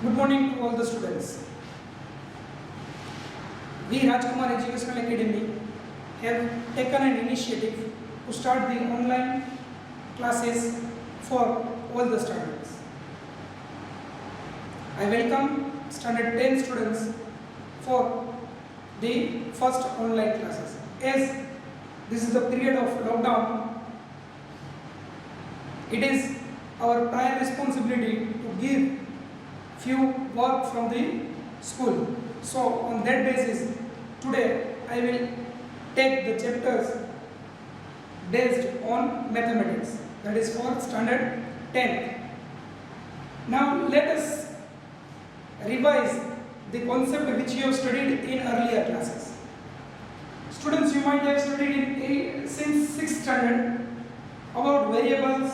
Good morning to all the students. We Rajkumar Educational Academy have taken an initiative to start the online classes for all the standards. I welcome standard 10 students for the first online classes. As this is the period of lockdown, it is our prime responsibility to give few work from the school. So on that basis, today I will take the chapters based on mathematics, that is for standard 10. Now let us revise the concept which you have studied in earlier classes. Students, you might have studied since 6th standard about variables,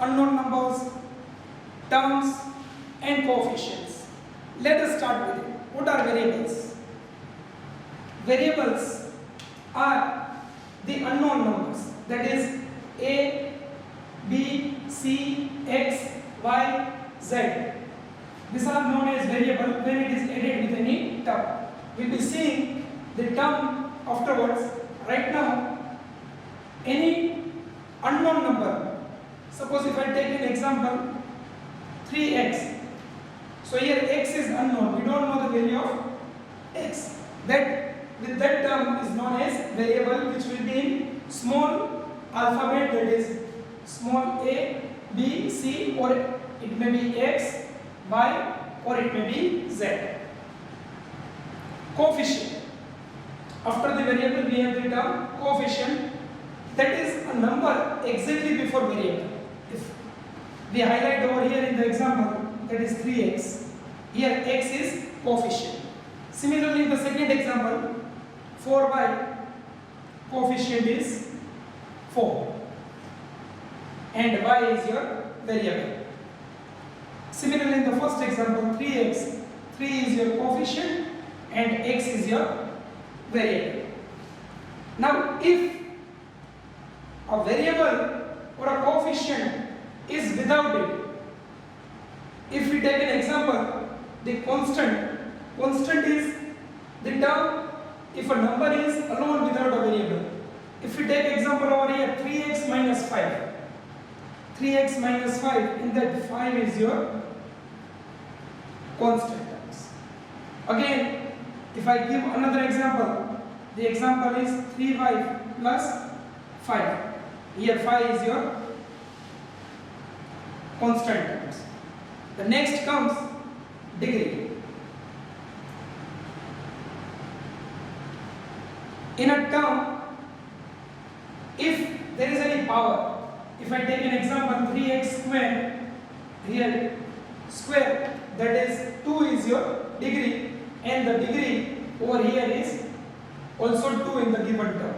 unknown numbers, terms and coefficients. Let us start with it. What are variables? Variables are the unknown numbers, that is a, b, c, x, y, z. These are known as variable when it is added with any term. We will be seeing the term afterwards. Right now, any unknown number, suppose if I take an example 3x. So here x is unknown, we don't know the value of x. That with that term is known as variable, which will be in small alphabet, that is small a, b, c, or it may be x, y, or it may be z. Coefficient. After the variable we have the term coefficient, that is a number exactly before variable. If we highlight over here in the example, that is 3x. Here x is coefficient. Similarly, in the second example, 4y, coefficient is 4 and y is your variable. Similarly, in the first example, 3x, 3 is your coefficient and x is your variable. Now, if a variable or a coefficient is without it, if we take an example, the constant is the term if a number is alone without a variable. If we take example over here, 3x minus 5, 3x minus 5, in that 5 is your constant terms. Again, if I give another example, the example is 3y plus 5. Here 5 is your constant terms. The next comes degree. In a term, if there is any power, if I take an example 3x square, here square, that is 2 is your degree, and the degree over here is also 2 in the given term.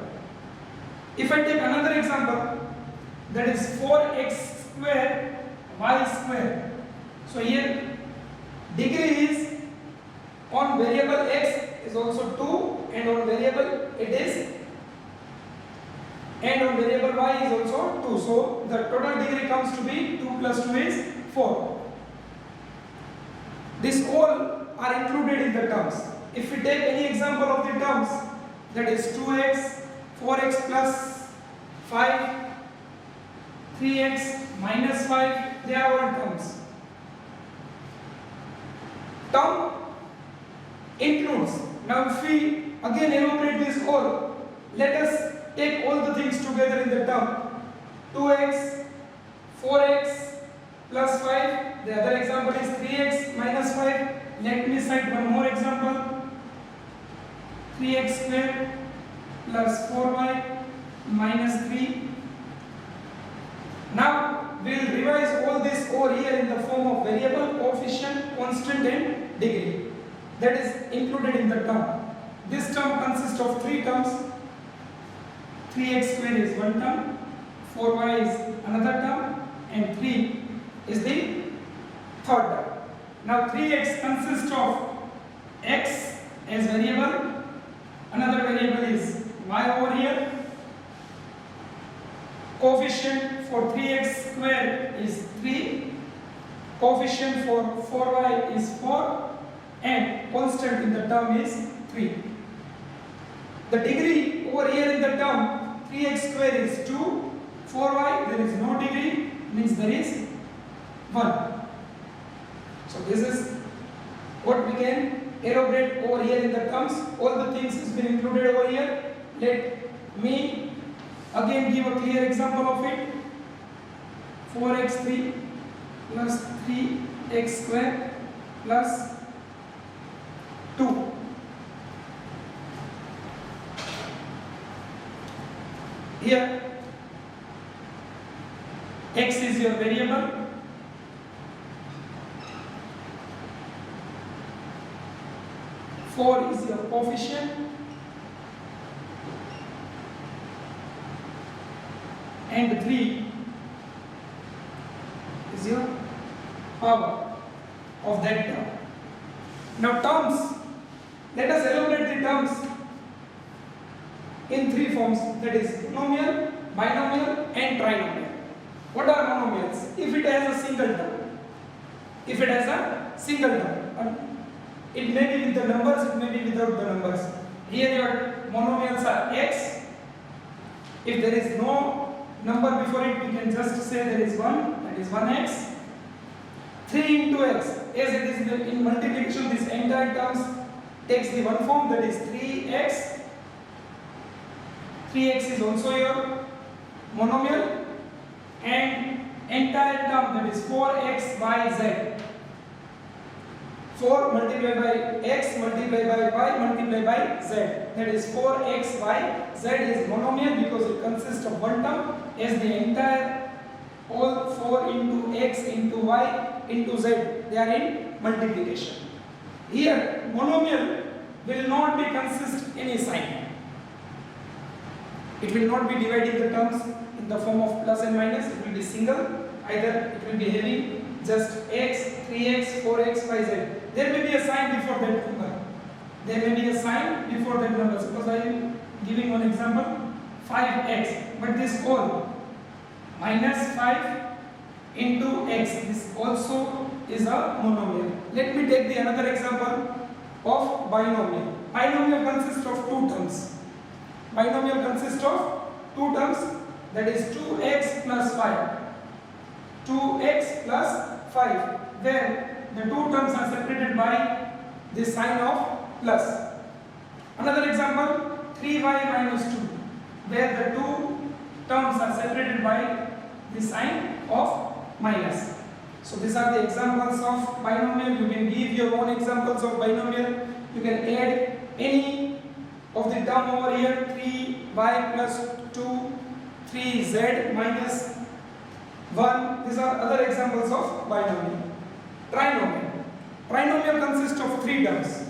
If I take another example, that is 4x square y square. So here degree is on variable x is also 2 and on variable it is, and on variable y is also 2. So the total degree comes to be 2 plus 2 is 4. These all are included in the terms. If we take any example of the terms, that is 2x, 4x plus 5, 3x minus 5, they are all terms. Term includes. Now if we again enumerate this all, let us take all the things together in the term. 2x, 4x plus 5, the other example is 3x minus 5. Let me cite one more example. 3x square plus 4y minus 3. Now we will revise all this over here in the form of variable, coefficient, constant and degree. That is included in the term. This term consists of 3 terms. 3x square is one term, 4y is another term, and 3 is the third term. Now 3x consists of x as variable, another variable is y over here. Coefficient for 3x square is 3 coefficient for 4y is 4 and constant in the term is 3. The degree over here in the term 3x square is 2, 4y there is no degree, means there is 1. So this is what we can elaborate over here in the terms. All the things has been included over here. Let me again give a clear example of it. 4x3 plus 3x square plus 2. Here x is your variable, four is your coefficient, and 3 is your power of that term. Now terms, let us elaborate the terms in 3 forms, that is monomial, binomial and trinomial. What are monomials? If it has a single term. If it has a single term. It may be with the numbers, it may be without the numbers. Here your monomials are x. If there is no number before it, we can just say there is 1, that is 1x. 3 into x, as it is in multiplication, this entire terms takes the one form, that is 3x. 3x is also your monomial, and entire term, that is 4x y z. 4 multiplied by x multiplied by y multiplied by z, that is 4x y z is monomial because it consists of one term, as the entire all 4 into x into y into z, they are in multiplication. Here monomial will not be consist any sign. It will not be dividing the terms in the form of plus and minus, it will be single. Either it will be having just x, 3x, 4x, yz. There may be a sign before that number. There may be a sign before that number. Suppose I am giving one example, 5x. But this whole minus 5 into x, this also is a monomial. Let me take the another example of binomial. Binomial consists of 2 terms. Binomial consists of 2 terms, that is 2x plus 5. 2x plus 5. Where the 2 terms are separated by the sign of plus. Another example, 3y minus 2. Where the 2 terms are separated by the sign of minus. So these are the examples of binomial. You can give your own examples of binomial. You can add any of the term over here, 3y plus 2, 3z minus 1. These are other examples of binomial. Trinomial. Trinomial consists of 3 terms.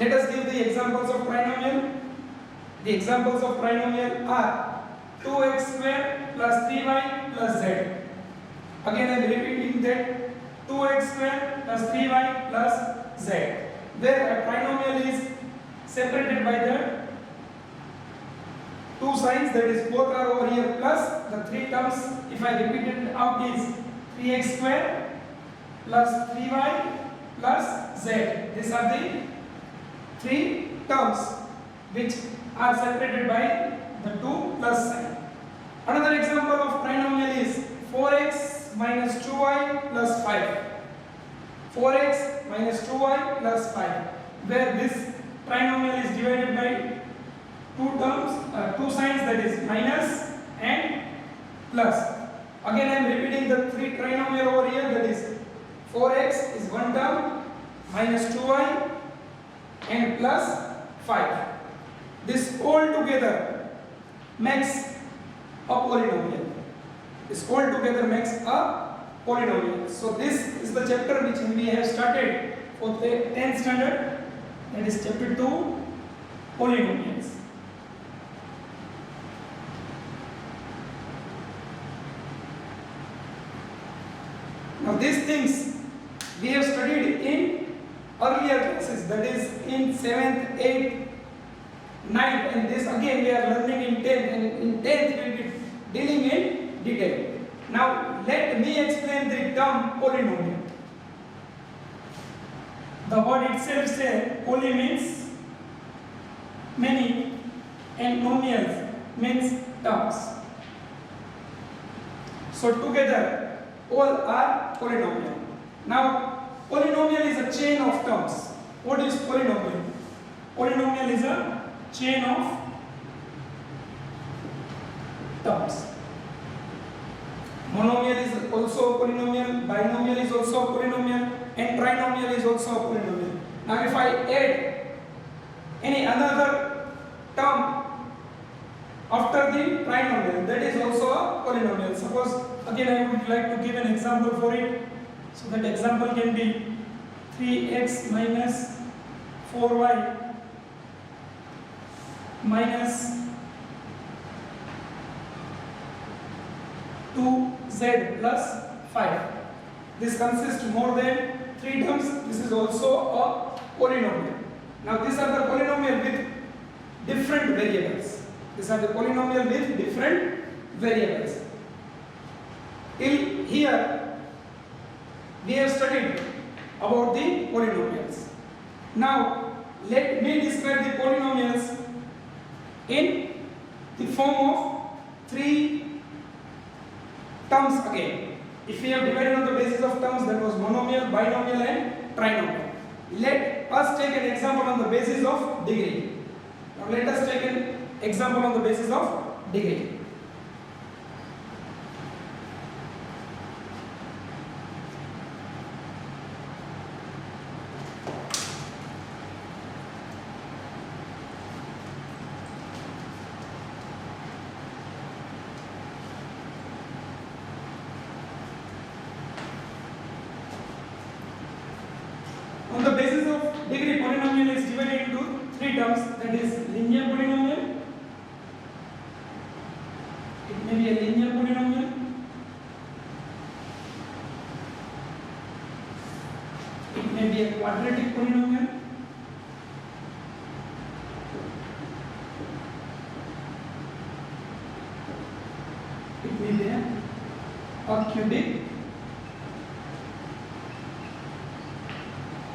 Let us give the examples of trinomial. The examples of trinomial are 2x square plus 3y plus z. Again I am repeating that 2x square plus 3y plus z. Where a trinomial is separated by the 2 signs, that is both are over here plus, the 3 terms if I repeat it out is 3x square plus 3y plus z. These are the 3 terms which are separated by the 2 plus sign. Another example of trinomial is 4x minus 2y plus 5. 4x minus 2y plus 5. Where this trinomial is divided by 2 terms, 2 signs, that is minus and plus. Again I am repeating the 3 trinomial over here, that is 4x is one term, minus 2y and plus 5. This all together makes a polynomial. This all together makes a polynomial. So this is the chapter which we have started for the 10th standard, that is chapter 2, polynomials. Now these things we have studied in earlier classes, that is in 7th, 8th, 9th, and this again we are learning in 10th, and in 10th we will be dealing in detail. Now let me explain the term polynomial. The word itself says poly means many and nomials means terms. So together all are polynomial. Now polynomial is a chain of terms. What is polynomial? Polynomial is a chain of terms. Monomial is also a polynomial, binomial is also a polynomial, and trinomial is also a polynomial. Now if I add any another term after the trinomial, that is also a polynomial. Suppose again I would like to give an example for it. So that example can be 3x minus 4y minus 2z plus 5. This consists more than 3 terms. This is also a polynomial. Now these are the polynomial with different variables. These are the polynomial with different variables. Till here we have studied about the polynomials. Now let me describe the polynomials in the form of 3 terms again. If we have divided on the basis of terms, that was monomial, binomial and trinomial. Let us take an example on the basis of degree. Now let us take an example on the basis of degree. On the basis of degree, polynomial is divided into 3 terms, that is linear polynomial, it may be a linear polynomial, it may be a quadratic polynomial, it may be a cubic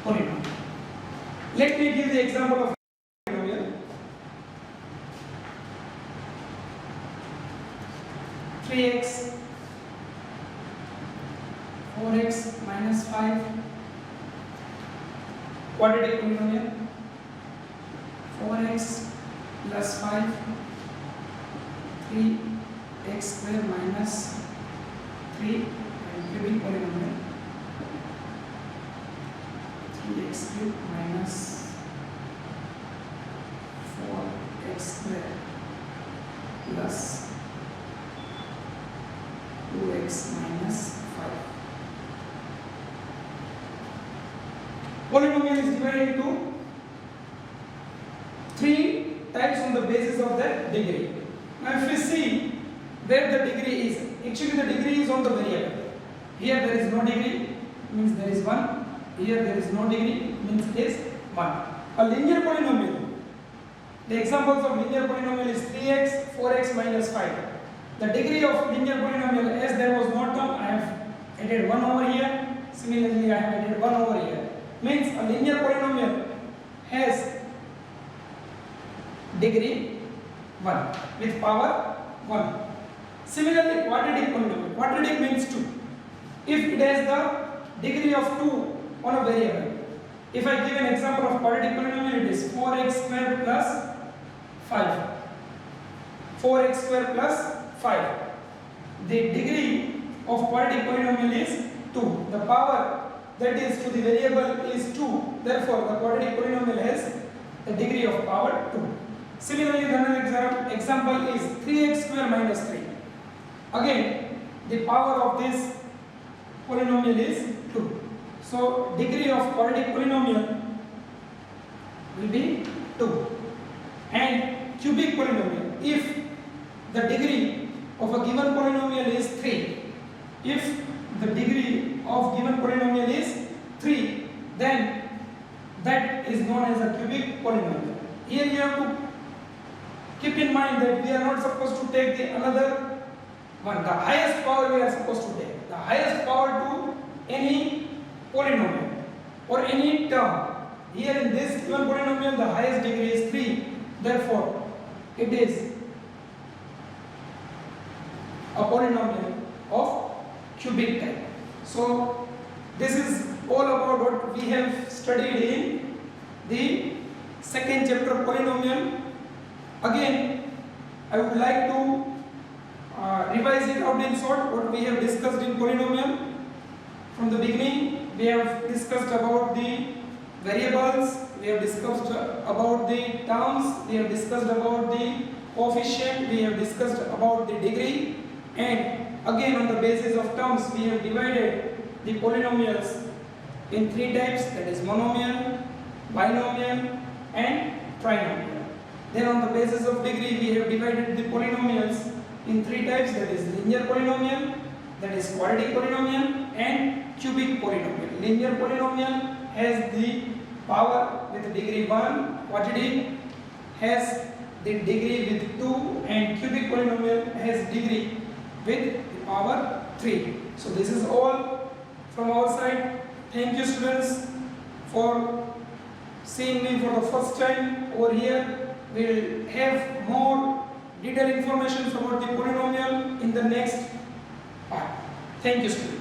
polynomial. Let me give the example of polynomial. 3x 4x minus 5 quadratic polynomial, 4x plus 5 3x square minus 3 and cubic polynomial, 3x cube minus 4x square plus 2x minus 5. Polynomial is divided into 3 types on the basis of their degree. Now if we see where the degree is, actually the degree is on the variable. Here there is no degree, means there is 1. Here there is no degree, means it is 1. A linear polynomial, the examples of linear polynomial is 3x, 4x minus 5. The degree of linear polynomial, as there was no term, I have added 1 over here. Similarly, I have added 1 over here. Means a linear polynomial has degree 1 with power 1. Similarly, quadratic polynomial. Quadratic means 2. If it has the degree of 2 on a variable. If I give an example of quadratic polynomial, it is 4x square plus 5. 4x square plus 5. The degree of quadratic polynomial is 2. The power that is to the variable is 2. Therefore, the quadratic polynomial has the degree of power 2. Similarly, the another example is 3x square minus 3. Again, the power of this polynomial is 2. So, degree of quadratic polynomial will be 2. And cubic polynomial, if the degree of a given polynomial is 3, if the degree of given polynomial is 3, then that is known as a cubic polynomial. Here you have to keep in mind that we are not supposed to take the another one, the highest power we are supposed to take. highest power to any polynomial or any term. Here in this given polynomial, the highest degree is 3. Therefore, it is a polynomial of cubic type. So, this is all about what we have studied in the second chapter, polynomial. Again, I would like to revise it out in short what we have discussed in polynomial. From the beginning, we have discussed about the variables, we have discussed about the terms, we have discussed about the coefficient, we have discussed about the degree, and again on the basis of terms we have divided the polynomials in 3 types, that is monomial, binomial and trinomial. Then on the basis of degree we have divided the polynomials in 3 types, that is linear polynomial, that is quadratic polynomial and cubic polynomial. Linear polynomial has the power with degree 1, quadratic has the degree with 2 and cubic polynomial has degree with the power 3. So this is all from our side. Thank you students for seeing me for the first time over here. We will have more detailed information about the polynomial in the next part. Thank you students.